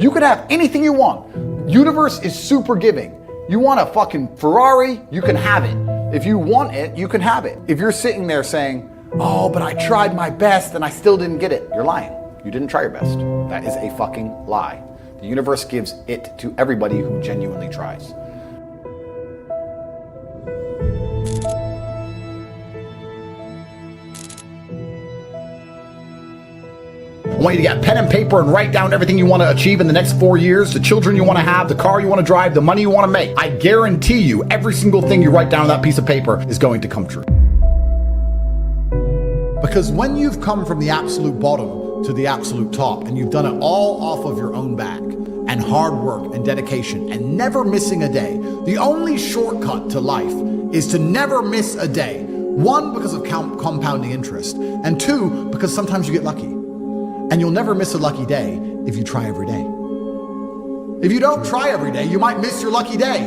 You could have anything you want. Universe is super giving. You want a fucking Ferrari, you can have it. If you want it, you can have it. If you're sitting there saying, oh, but I tried my best and I still didn't get it, you're lying. You didn't try your best. That is a fucking lie. The universe gives it to everybody who genuinely tries. I want you to get pen and paper and write down everything you want to achieve in the next 4 years, the children you want to have, the car you want to drive, the money you want to make. I guarantee you, every single thing you write down on that piece of paper is going to come true. Because when you've come from the absolute bottom to the absolute top, and you've done it all off of your own back, and hard work and dedication, and never missing a day, the only shortcut to life is to never miss a day. One, because of compounding interest, and two, because sometimes you get lucky. And you'll never miss a lucky day if you try every day. If you don't try every day, you might miss your lucky day.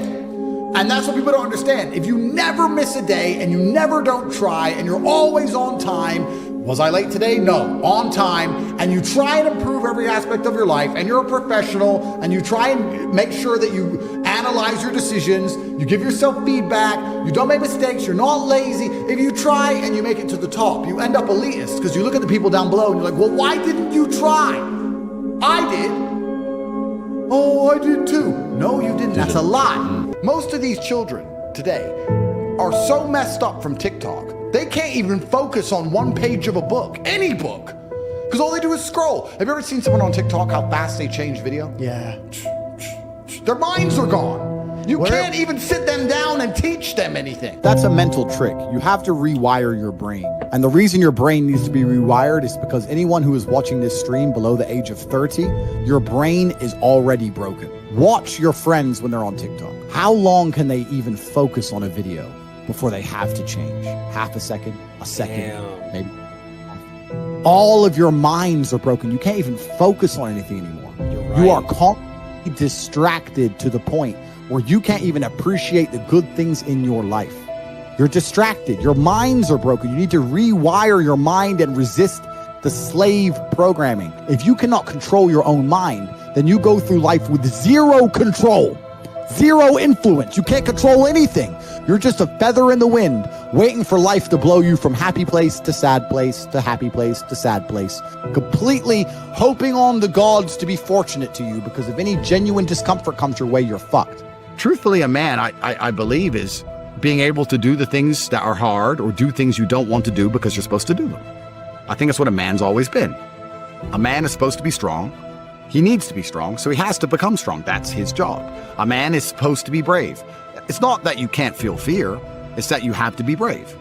And that's what people don't understand. If you never miss a day and you never don't try and you're always on time, was I late today? No, on time, and you try and improve every aspect of your life, and you're a professional, and you try and make sure that you analyze your decisions, you give yourself feedback, you don't make mistakes, you're not lazy. If you try and you make it to the top, you end up elitist, because you look at the people down below and you're like, well, why didn't you try? I did. Oh, I did too. No, you didn't. That's a lie. Most of these children today are so messed up from TikTok, they can't even focus on one page of a book, any book, because all they do is scroll. Have you ever seen someone on TikTok, how fast they change video? Yeah. Their minds are gone. You can't even sit them down and teach them anything. That's a mental trick. You have to rewire your brain. And the reason your brain needs to be rewired is because anyone who is watching this stream below the age of 30, your brain is already broken. Watch your friends when they're on TikTok. How long can they even focus on a video before they have to change? Half a second, maybe. All of your minds are broken. You can't even focus on anything anymore. Right. You are constantly distracted to the point where you can't even appreciate the good things in your life. You're distracted. Your minds are broken. You need to rewire your mind and resist the slave programming. If you cannot control your own mind, then you go through life with zero control, zero influence. You can't control anything. You're just a feather in the wind, waiting for life to blow you from happy place to sad place to happy place to sad place, completely hoping on the gods to be fortunate to you, because if any genuine discomfort comes your way, you're fucked. Truthfully, a man, I believe, is being able to do the things that are hard or do things you don't want to do because you're supposed to do them. I think that's what a man's always been. A man is supposed to be strong. He needs to be strong, so he has to become strong. That's his job. A man is supposed to be brave. It's not that you can't feel fear, it's that you have to be brave.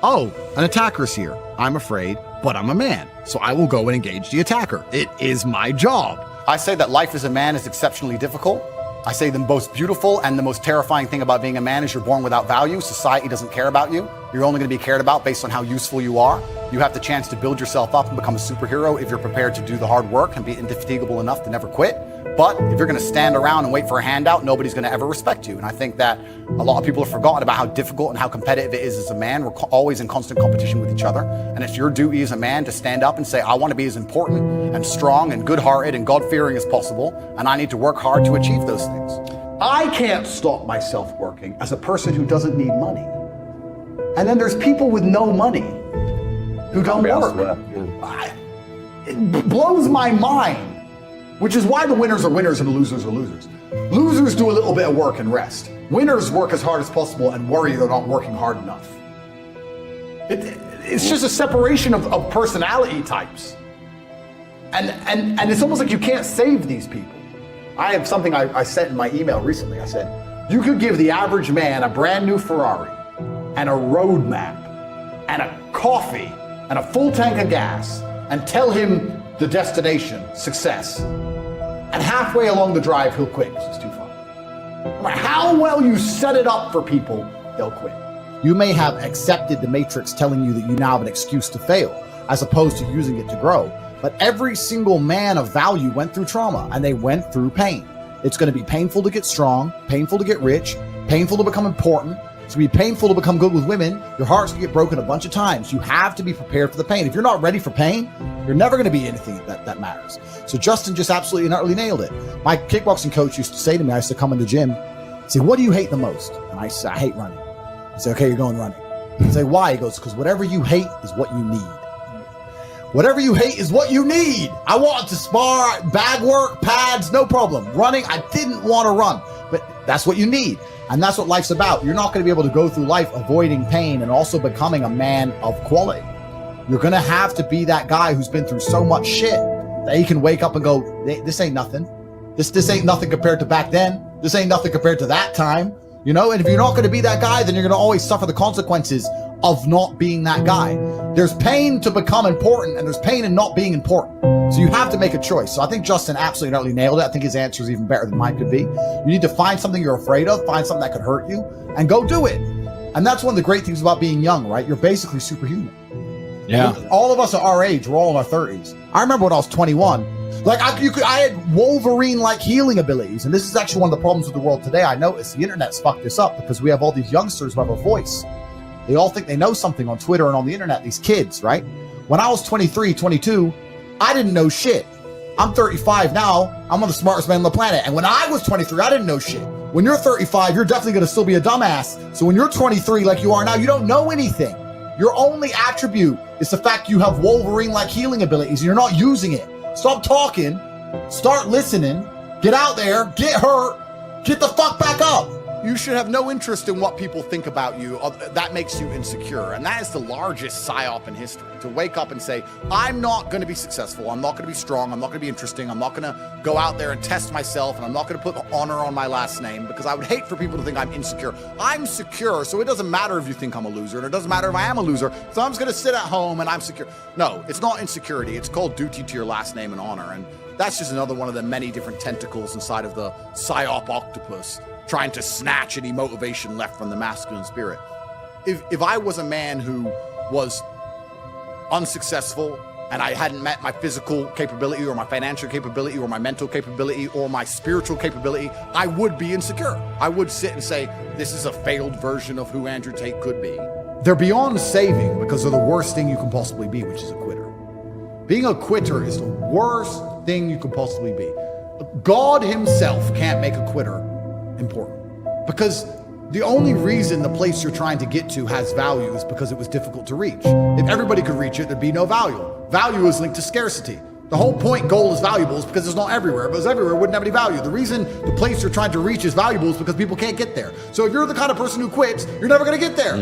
Oh, an attacker's here. I'm afraid, but I'm a man, so I will go and engage the attacker. It is my job. I say that life as a man is exceptionally difficult. I say the most beautiful and the most terrifying thing about being a man is you're born without value. Society doesn't care about you. You're only going to be cared about based on how useful you are. You have the chance to build yourself up and become a superhero if you're prepared to do the hard work and be indefatigable enough to never quit. But if you're going to stand around and wait for a handout, nobody's going to ever respect you. And I think that a lot of people have forgotten about how difficult and how competitive it is as a man. We're always in constant competition with each other. And it's your duty as a man to stand up and say, I want to be as important and strong and good-hearted and God-fearing as possible. And I need to work hard to achieve those things. I can't stop myself working as a person who doesn't need money. And then there's people with no money who don't work. It blows my mind. Which is why the winners are winners and the losers are losers. Losers do a little bit of work and rest. Winners work as hard as possible and worry they're not working hard enough. It's just a separation of personality types. And it's almost like you can't save these people. I have something I sent in my email recently. I said, you could give the average man a brand new Ferrari and a road map and a coffee and a full tank of gas and tell him the destination, success. And halfway along the drive, he'll quit because it's too far. No matter how well you set it up for people, they'll quit. You may have accepted the matrix telling you that you now have an excuse to fail, as opposed to using it to grow. But every single man of value went through trauma, and they went through pain. It's going to be painful to get strong, painful to get rich, painful to become important, It's going to be painful to become good with women. Your heart's going to get broken a bunch of times. You have to be prepared for the pain. If you're not ready for pain, you're never going to be anything that matters. So Justin just absolutely and utterly nailed it. My kickboxing coach used to say to me, I used to come in the gym, say, what do you hate the most? And I say, I hate running. I say, okay, you're going running. I say, why? He goes, because whatever you hate is what you need. Whatever you hate is what you need. I wanted to spar, bag work, pads, no problem. Running, I didn't want to run, but that's what you need. And that's what life's about. You're not going to be able to go through life avoiding pain and also becoming a man of quality. You're going to have to be that guy who's been through so much shit that he can wake up and go, this ain't nothing. This ain't nothing compared to back then. This ain't nothing compared to that time. You know, and if you're not going to be that guy, then you're going to always suffer the consequences of not being that guy. There's pain to become important, and there's pain in not being important. So you have to make a choice. So I think Justin absolutely and utterly nailed it. I think his answer is even better than mine could be. You need to find something you're afraid of, find something that could hurt you, and go do it. And that's one of the great things about being young, right? You're basically superhuman. Yeah. All of us at our age, we're all in our 30s. I remember when I was 21, like I had Wolverine-like healing abilities. And this is actually one of the problems with the world today. I noticed the internet's fucked this up because we have all these youngsters who have a voice. They all think they know something on Twitter and on the internet, these kids, right? When I was 23, 22, I didn't know shit. I'm 35 now. I'm one of the smartest men on the planet. And when I was 23, I didn't know shit. When you're 35, you're definitely going to still be a dumbass. So when you're 23 like you are now, you don't know anything. Your only attribute is the fact you have Wolverine-like healing abilities and you're not using it. Stop talking, start listening, get out there, get hurt, get the fuck back up. You should have no interest in what people think about you. That makes you insecure. And that is the largest psyop in history. To wake up and say, I'm not going to be successful. I'm not going to be strong. I'm not going to be interesting. I'm not going to go out there and test myself. And I'm not going to put honor on my last name because I would hate for people to think I'm insecure. I'm secure. So it doesn't matter if you think I'm a loser. And it doesn't matter if I am a loser. So I'm just going to sit at home and I'm secure. No, it's not insecurity. It's called duty to your last name and honor. And that's just another one of the many different tentacles inside of the psyop octopus, trying to snatch any motivation left from the masculine spirit. If I was a man who was unsuccessful and I hadn't met my physical capability or my financial capability or my mental capability or my spiritual capability, I would be insecure. I would sit and say, this is a failed version of who Andrew Tate could be. They're beyond saving because they're the worst thing you can possibly be, which is a quitter. Being a quitter is the worst thing you could possibly be. God himself can't make a quitter important because the only reason the place you're trying to get to has value is because it was difficult to reach. If everybody could reach it, there'd be no value. Value is linked to scarcity. The whole point goal is valuable is because it's not everywhere. If it was everywhere, it wouldn't have any value. The reason the place you're trying to reach is valuable is because people can't get there. So if you're the kind of person who quits, you're never going to get there.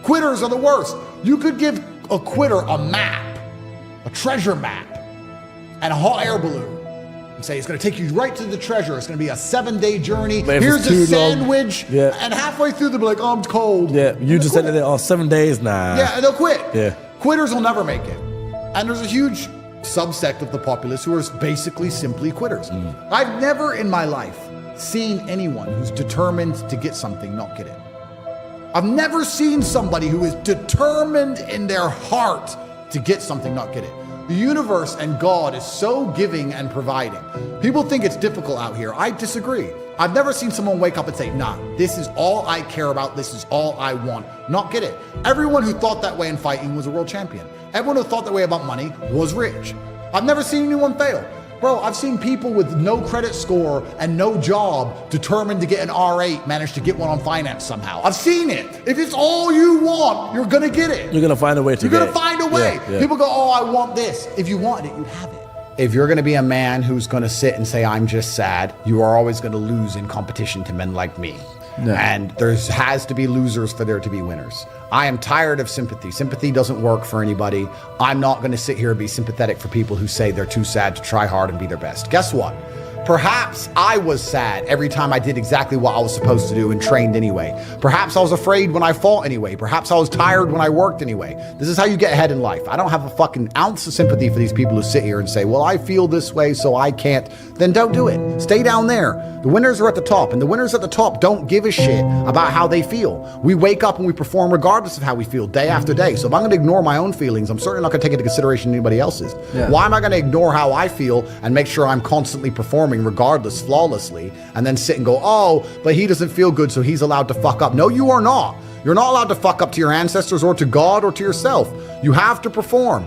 Quitters are the worst. You could give a quitter a map, a treasure map, and a hot air balloon. Say it's going to take you right to the treasure. It's going to be a 7-day journey. Here's a sandwich. Yeah. And halfway through, they'll be like, oh, I'm cold. Yeah, you just said that, 7 days? Nah. Yeah, and they'll quit. Yeah. Quitters will never make it. And there's a huge subsect of the populace who are basically simply quitters. I've never in my life seen anyone who's determined to get something not get it. I've never seen somebody who is determined in their heart to get something not get it. The universe and God is so giving and providing. People think it's difficult out here. I disagree. I've never seen someone wake up and say, nah, this is all I care about. This is all I want. Not get it. Everyone who thought that way in fighting was a world champion. Everyone who thought that way about money was rich. I've never seen anyone fail. Bro, I've seen people with no credit score and no job determined to get an R8 manage to get one on finance somehow. I've seen it. If it's all you want, you're going to get it. You're going to find a way to You're going to find a way. Yeah. People go, oh, I want this. If you wanted it, you'd have it. If you're going to be a man who's going to sit and say, I'm just sad, you are always going to lose in competition to men like me. No. And there has to be losers for there to be winners. I am tired of sympathy. Sympathy doesn't work for anybody. I'm not going to sit here and be sympathetic for people who say they're too sad to try hard and be their best. Guess what? Perhaps I was sad every time I did exactly what I was supposed to do and trained anyway. Perhaps I was afraid when I fought anyway. Perhaps I was tired when I worked anyway. This is how you get ahead in life. I don't have a fucking ounce of sympathy for these people who sit here and say, well, I feel this way, so I can't. Then don't do it. Stay down there. The winners are at the top, and the winners at the top don't give a shit about how they feel. We wake up and we perform regardless of how we feel day after day. So if I'm going to ignore my own feelings, I'm certainly not going to take into consideration anybody else's. Yeah. Why am I going to ignore how I feel and make sure I'm constantly performing regardless, flawlessly, and then sit and go, oh, but he doesn't feel good, so he's allowed to fuck up? No, you are not. You're not allowed to fuck up to your ancestors or to God or to yourself. You have to perform.